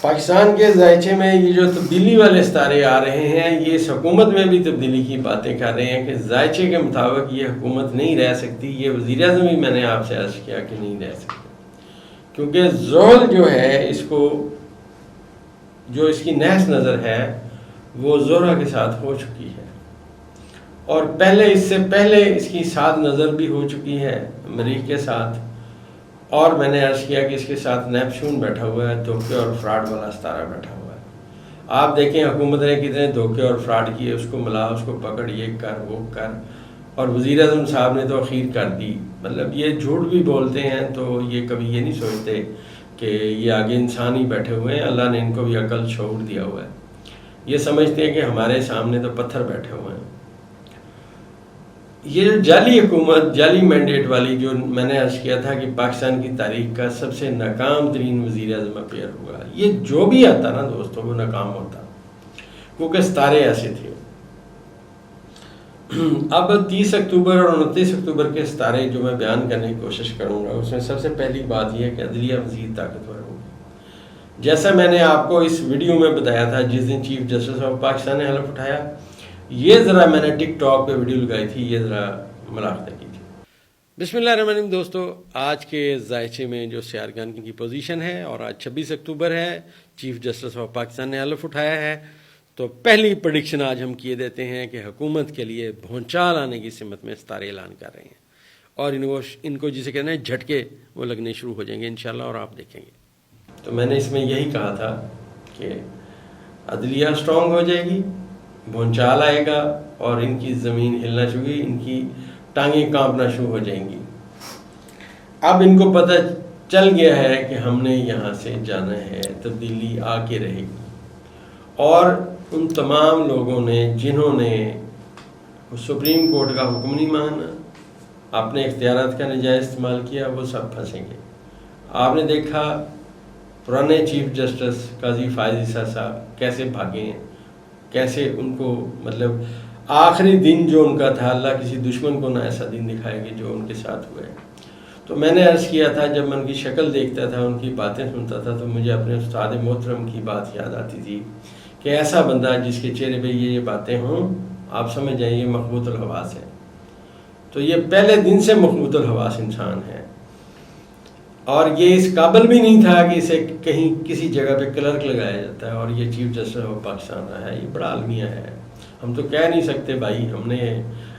پاکستان کے ذائچے میں یہ جو تبدیلی والے ستارے آ رہے ہیں، یہ اس حکومت میں بھی تبدیلی کی باتیں کر رہے ہیں کہ ذائچے کے مطابق یہ حکومت نہیں رہ سکتی. یہ وزیر اعظم بھی میں نے آپ سے عرض کیا کہ نہیں رہ سکتی، کیونکہ زحل جو ہے اس کو جو اس کی نحس نظر ہے وہ زہرہ کے ساتھ ہو چکی ہے، اور پہلے اس سے پہلے اس کی ساتھ نظر بھی ہو چکی ہے مریخ کے ساتھ. اور میں نے عرض کیا کہ اس کے ساتھ نیپچون بیٹھا ہوا ہے، دھوکے اور فراڈ والا ستارہ بیٹھا ہوا ہے. آپ دیکھیں حکومت نے کتنے دھوکے اور فراڈ کیے، اس کو ملا، اس کو پکڑ، یہ کر وہ کر، اور وزیر اعظم صاحب نے تو اخیر کر دی. مطلب یہ جھوٹ بھی بولتے ہیں تو یہ کبھی یہ نہیں سوچتے کہ یہ آگے انسان ہی بیٹھے ہوئے ہیں، اللہ نے ان کو بھی عقل شعور دیا ہوا ہے. یہ سمجھتے ہیں کہ ہمارے سامنے تو پتھر بیٹھے ہوئے ہیں. یہ جو جعلی حکومت، جعلی مینڈیٹ والی، جو میں نے عرض کیا تھا کہ پاکستان کی تاریخ کا سب سے ناکام ترین وزیر اعظم اپیئر ہوا، یہ جو بھی آتا نا دوستوں وہ ناکام ہوتا، کیونکہ ستارے ایسے تھے. اب 30 اکتوبر اور 29 اکتوبر کے ستارے جو میں بیان کرنے کی کوشش کروں گا، اس میں سب سے پہلی بات یہ ہے کہ عدلیہ مزید طاقتور ہوگی. جیسا میں نے آپ کو اس ویڈیو میں بتایا تھا جس دن چیف جسٹس آف پاکستان نے حلف اٹھایا، یہ ذرا میں نے ٹک ٹاک پہ ویڈیو لگائی تھی، یہ ذرا ملاحظہ کیجیے. بسم اللہ الرحمن الرحیم. دوستو، آج کے ذائچے میں جو سیارگان کی پوزیشن ہے، اور آج 26 اکتوبر ہے، چیف جسٹس آف پاکستان نے حلف اٹھایا ہے، تو پہلی پریڈکشن آج ہم کیے دیتے ہیں کہ حکومت کے لیے بھونچال آنے کی سمت میں ستارے اعلان کر رہے ہیں، اور ان کو جسے کہتے ہیں جھٹکے وہ لگنے شروع ہو جائیں گے انشاءاللہ، اور آپ دیکھیں گے. تو میں نے اس میں یہی کہا تھا کہ عدلیہ اسٹرانگ ہو جائے گی، بھونچال آئے گا، اور ان کی زمین ہلنا شروع ہوگی، ان کی ٹانگیں کانپنا شروع ہو جائیں گی. اب ان کو پتہ چل گیا ہے کہ ہم نے یہاں سے جانا ہے، تبدیلی آ کے رہے گی. اور ان تمام لوگوں نے جنہوں نے سپریم کورٹ کا حکم نہیں مانا، اپنے اختیارات کا نجائز استعمال کیا، وہ سب پھنسیں گے. آپ نے دیکھا پرانے چیف جسٹس قاضی فائز عیسیٰ صاحب کیسے بھاگے ہیں، کیسے ان کو مطلب آخری دن جو ان کا تھا، اللہ کسی دشمن کو نہ ایسا دن دکھائے گی جو ان کے ساتھ ہوئے. تو میں نے عرض کیا تھا، جب میں ان کی شکل دیکھتا تھا، ان کی باتیں سنتا تھا، تو مجھے اپنے استاد محترم کی بات یاد آتی تھی کہ ایسا بندہ جس کے چہرے پہ یہ باتیں ہوں، آپ سمجھ جائیں یہ مخبوط الحواس ہے. تو یہ پہلے دن سے مخبوط الحواس انسان ہے، اور یہ اس قابل بھی نہیں تھا کہ اسے کہیں کسی جگہ پہ کلرک لگایا جاتا ہے، اور یہ چیف جسٹس آف پاکستان رہا ہے. یہ بڑا عالمیہ ہے، ہم تو کہہ نہیں سکتے بھائی ہم نے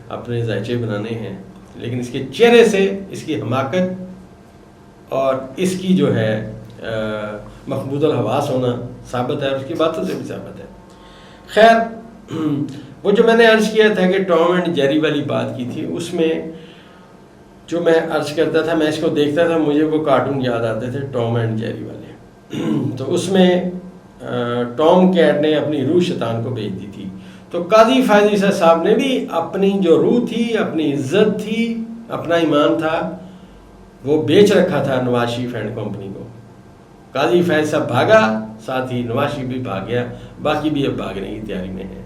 اپنے ذائچے بنانے ہیں، لیکن اس کے چہرے سے اس کی حماقت اور اس کی جو ہے مخبوط الحواس ہونا ثابت ہے، اور اس کی باتوں سے بھی ثابت ہے. خیر، وہ جو میں نے عرض کیا تھا کہ ٹام اینڈ جیری والی بات کی تھی، اس میں جو میں عرض کرتا تھا، میں اس کو دیکھتا تھا، مجھے وہ کارٹون یاد آتے تھے ٹام اینڈ جیری والے. تو اس میں ٹام کیٹ نے اپنی روح شیطان کو بھیج دی تھی، تو قاضی فائز عیسیٰ صاحب نے بھی اپنی جو روح تھی، اپنی عزت تھی، اپنا ایمان تھا، وہ بیچ رکھا تھا نواز شریف اینڈ کمپنی کو. قاضی فائز صاحب بھاگا، ساتھ ہی نواز شریف بھی بھاگ گیا، باقی بھی اب بھاگنے کی تیاری میں ہیں.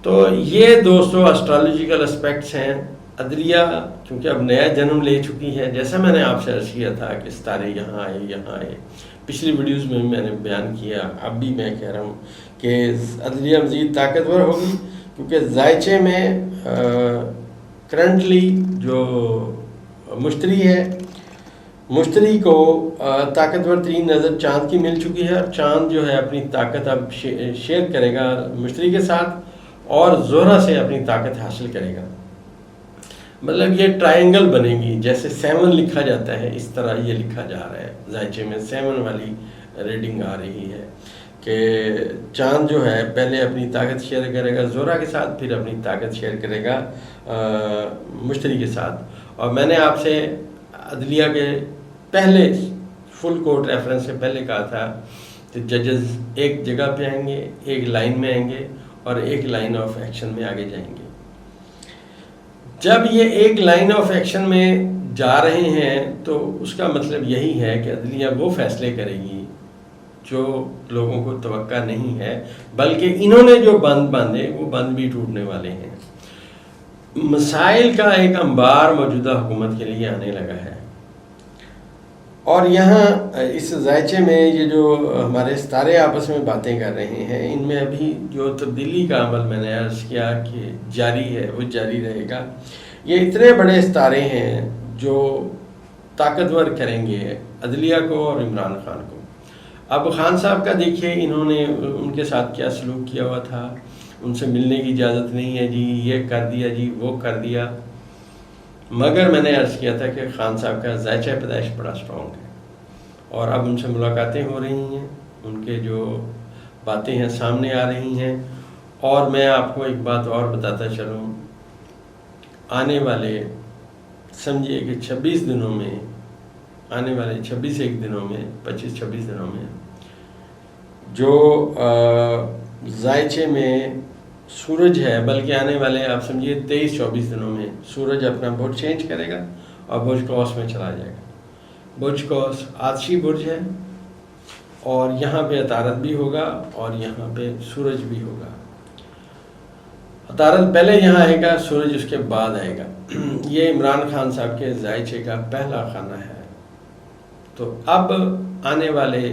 تو یہ دوستو اسٹرالوجیکل اسپیکٹس ہیں. عدلیہ کیونکہ اب نیا جنم لے چکی ہے، جیسا میں نے آپ سے عرض کیا تھا کہ ستارے یہاں آئے، یہاں آئے، پچھلی ویڈیوز میں میں نے بیان کیا، اب بھی میں کہہ رہا ہوں کہ عدلیہ مزید طاقتور ہوگی، کیونکہ ذائچے میں کرنٹلی جو مشتری ہے، مشتری کو طاقتور ترین نظر چاند کی مل چکی ہے، اور چاند جو ہے اپنی طاقت اب شیئر کرے گا مشتری کے ساتھ، اور زہرہ سے اپنی طاقت حاصل کرے گا. مطلب یہ ٹرائنگل بنے گی، جیسے 7 لکھا جاتا ہے، اس طرح یہ لکھا جا رہا ہے. ذائچے میں 7 والی ریڈنگ آ رہی ہے کہ چاند جو ہے پہلے اپنی طاقت شیئر کرے گا زہرہ کے ساتھ، پھر اپنی طاقت شیئر کرے گا مشتری کے ساتھ. اور میں نے آپ سے عدلیہ کے پہلے فل کورٹ ریفرنس سے پہلے کہا تھا کہ ججز ایک جگہ پہ آئیں گے، ایک لائن میں آئیں گے، اور ایک لائن آف ایکشن میں آگے جائیں گے. جب یہ ایک لائن آف ایکشن میں جا رہے ہیں تو اس کا مطلب یہی ہے کہ عدلیہ وہ فیصلے کرے گی جو لوگوں کو توقع نہیں ہے، بلکہ انہوں نے جو بند باندھے وہ بند بھی ٹوٹنے والے ہیں. مسائل کا ایک انبار موجودہ حکومت کے لیے آنے لگا ہے، اور یہاں اس ذائچے میں یہ جو ہمارے ستارے آپس میں باتیں کر رہے ہیں، ان میں ابھی جو تبدیلی کا عمل میں نے عرض کیا کہ جاری ہے، وہ جاری رہے گا۔ یہ اتنے بڑے ستارے ہیں جو طاقتور کریں گے عدلیہ کو اور عمران خان کو۔ اب خان صاحب کا دیکھیے، انہوں نے ان کے ساتھ کیا سلوک کیا ہوا تھا، ان سے ملنے کی اجازت نہیں ہے جی، یہ کر دیا جی، وہ کر دیا۔ مگر میں نے عرض کیا تھا کہ خان صاحب کا ذائچہ پیدائش بڑا سٹرونگ ہے، اور اب ان سے ملاقاتیں ہو رہی ہیں، ان کے جو باتیں ہیں سامنے آ رہی ہیں۔ اور میں آپ کو ایک بات اور بتاتا چلوں، آنے والے سمجھیے کہ 26 دنوں میں، آنے والے 26 دنوں میں 25-26 دنوں میں جو ذائچے میں سورج ہے، بلکہ آنے والے آپ سمجھیے 23-24 دنوں میں سورج اپنا برج چینج کرے گا اور برج قوس میں چلا جائے گا۔ برج قوس آتشی برج ہے، اور یہاں پہ عطارد بھی ہوگا اور یہاں پہ سورج بھی ہوگا۔ عطارد پہلے یہاں آئے گا، سورج اس کے بعد آئے گا۔ یہ عمران خان صاحب کے ذائچے کا پہلا خانہ ہے۔ تو اب آنے والے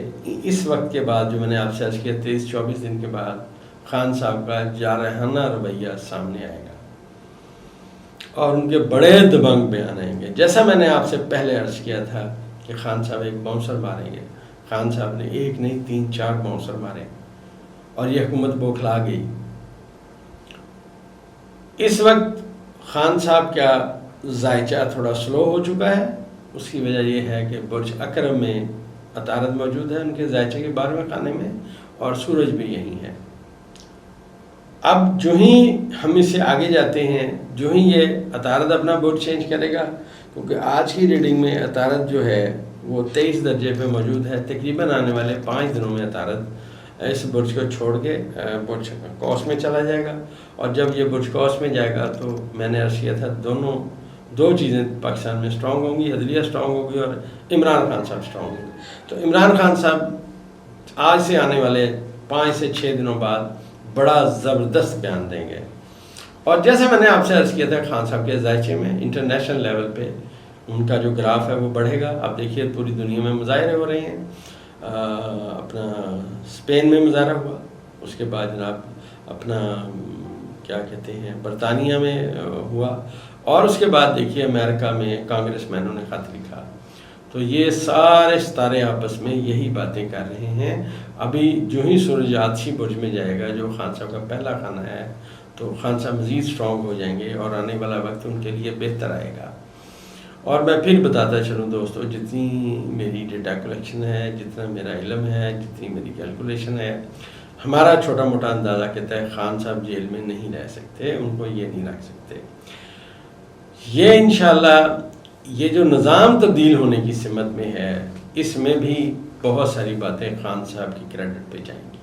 اس وقت کے بعد جو میں نے آپ سے عرض کیا 23-24 دن کے بعد خان صاحب کا جارحانہ رویہ سامنے آئے گا، اور ان کے بڑے دبنگ بیان آئیں گے۔ جیسا میں نے آپ سے پہلے عرض کیا تھا کہ خان صاحب ایک باؤنسر ماریں گے، خان صاحب نے ایک نہیں 3-4 باؤنسر مارے، اور یہ حکومت بوکھلا گئی۔ اس وقت خان صاحب کا ذائچہ تھوڑا سلو ہو چکا ہے، اس کی وجہ یہ ہے کہ برج اکرم میں عطارد موجود ہے ان کے ذائچے کے 12ویں خانے میں، اور سورج بھی یہی ہے۔ اب جو ہی ہم اس سے آگے جاتے ہیں، جو ہی یہ عطارد اپنا برج چینج کرے گا، کیونکہ آج کی ریڈنگ میں عطارد جو ہے وہ 23 درجے پہ موجود ہے، تقریباً آنے والے 5 دنوں میں عطارد اس برج کو چھوڑ کے برج قوس میں چلا جائے گا۔ اور جب یہ برج قوس میں جائے گا تو میں نے عرض کیا تھا دو چیزیں پاکستان میں سٹرونگ ہوں گی، عدلیہ سٹرونگ ہوگی اور عمران خان صاحب سٹرونگ ہوں گے۔ تو عمران خان صاحب آج سے آنے والے 5 سے 6 دنوں بعد بڑا زبردست بیان دیں گے۔ اور جیسے میں نے آپ سے عرض کیا تھا خان صاحب کے ذائچے میں انٹرنیشنل لیول پہ ان کا جو گراف ہے وہ بڑھے گا۔ اب دیکھیے پوری دنیا میں مظاہرے ہو رہے ہیں، اپنا اسپین میں مظاہرہ ہوا، اس کے بعد جناب اپنا کیا کہتے ہیں برطانیہ میں ہوا، اور اس کے بعد دیکھیے امریکہ میں کانگریس مینوں نے خط لکھا۔ تو یہ سارے ستارے آپس میں یہی باتیں کر رہے ہیں۔ ابھی جو ہی سورج آتشی برج میں جائے گا جو خان صاحب کا پہلا خانہ ہے، تو خان صاحب مزید سٹرونگ ہو جائیں گے اور آنے والا وقت ان کے لیے بہتر آئے گا۔ اور میں پھر بتاتا چلوں دوستو، جتنی میری ڈیٹا کلیکشن ہے، جتنا میرا علم ہے، جتنی میری کیلکولیشن ہے، ہمارا چھوٹا موٹا اندازہ کہتا ہے خان صاحب جیل میں نہیں رہ سکتے، ان کو یہ نہیں رکھ سکتے۔ یہ انشاءاللہ یہ جو نظام تبدیل ہونے کی سمت میں ہے، اس میں بھی بہت ساری باتیں خان صاحب کی کریڈٹ پہ جائیں گی۔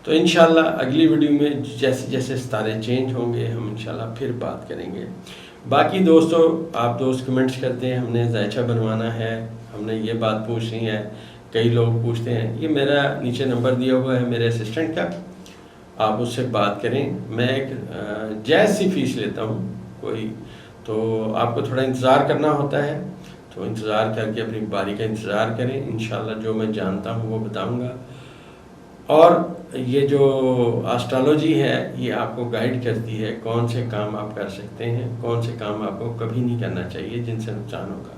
تو انشاءاللہ اگلی ویڈیو میں جیسے جیسے ستارے چینج ہوں گے ہم انشاءاللہ پھر بات کریں گے۔ باقی دوستو، آپ دوست کمنٹس کرتے ہیں ہم نے ذائچہ بنوانا ہے، ہم نے یہ بات پوچھنی ہے، کئی لوگ پوچھتے ہیں، یہ میرا نیچے نمبر دیا ہوا ہے میرے اسسٹنٹ کا، آپ اس سے بات کریں۔ میں ایک جائز سی فیس لیتا ہوں کوئی، تو آپ کو تھوڑا انتظار کرنا ہوتا ہے، تو انتظار کر کے اپنی باری کا انتظار کریں۔ انشاءاللہ جو میں جانتا ہوں وہ بتاؤں گا۔ اور یہ جو آسٹرالوجی ہے یہ آپ کو گائیڈ کرتی ہے کون سے کام آپ کر سکتے ہیں، کون سے کام آپ کو کبھی نہیں کرنا چاہیے جن سے نقصان ہوگا۔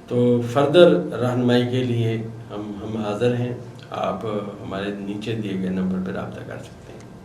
تو فردر رہنمائی کے لیے ہم حاضر ہیں، آپ ہمارے نیچے دیے گئے نمبر پر رابطہ کر سکتے ہیں۔